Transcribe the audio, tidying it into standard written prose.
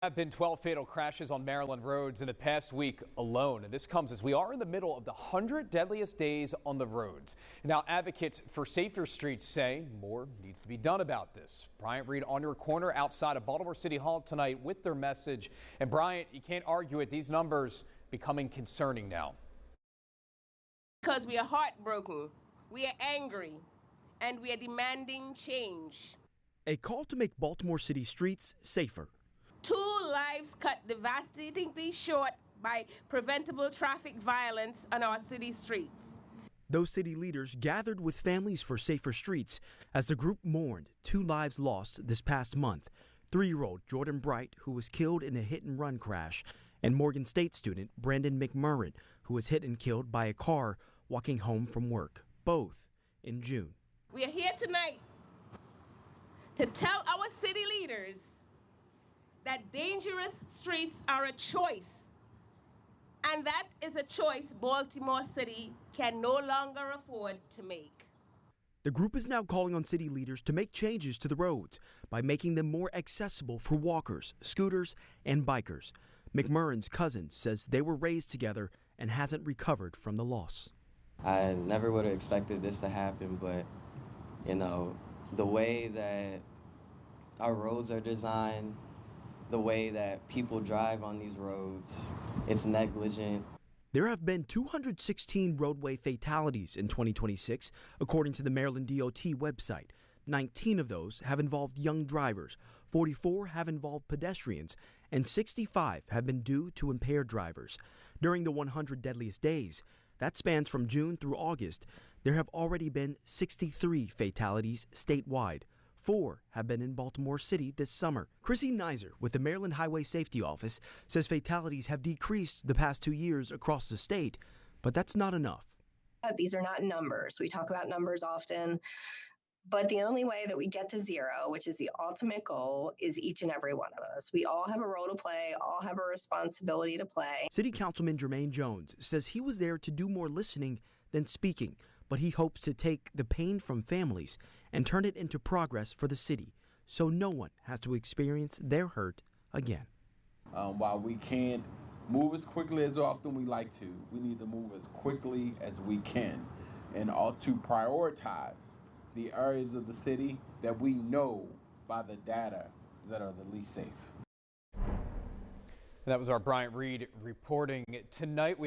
Have been 12 fatal crashes on Maryland roads in the past week alone. And this comes as we are in the middle of the 100 deadliest days on the roads. Now, advocates for safer streets say more needs to be done about this. Bryant Reed on your corner outside of Baltimore City Hall tonight with their message. And Bryant, you can't argue it. These numbers becoming concerning now. Because we are heartbroken, we are angry, and we are demanding change. A call to make Baltimore City streets safer. 2 lives cut devastatingly short by preventable traffic violence on our city streets. Those city leaders gathered with Families for Safer Streets as the group mourned 2 lives lost this past month. 3-year-old Jordan Bright, who was killed in a hit-and-run crash, and Morgan State student Brandon McMurrin, who was hit and killed by a car walking home from work, both in June. We are here tonight to tell our city leaders that dangerous streets are a choice, and that is a choice Baltimore City can no longer afford to make. The group is now calling on city leaders to make changes to the roads by making them more accessible for walkers, scooters, and bikers. McMurrin's cousin says they were raised together and hasn't recovered from the loss. I never would have expected this to happen, but, the way that our roads are designed, the way that people drive on these roads, it's negligent. There have been 216 roadway fatalities in 2026, according to the Maryland DOT website. 19 of those have involved young drivers, 44 have involved pedestrians, and 65 have been due to impaired drivers. During the 100 deadliest days, that spans from June through August, there have already been 63 fatalities statewide. 4 have been in Baltimore City this summer. Chrissy Nizer with the Maryland Highway Safety Office says fatalities have decreased the past 2 years across the state, but that's not enough. These are not numbers. We talk about numbers often, but the only way that we get to zero, which is the ultimate goal, is each and every one of us. We all have a role to play, all have a responsibility to play. City Councilman Jermaine Jones says he was there to do more listening than speaking, but he hopes to take the pain from families and turn it into progress for the city so no one has to experience their hurt again. While we can't move as quickly as often we like to, we need to move as quickly as we can and ought to prioritize the areas of the city that we know by the data that are the least safe. That was our Bryant Reed reporting tonight.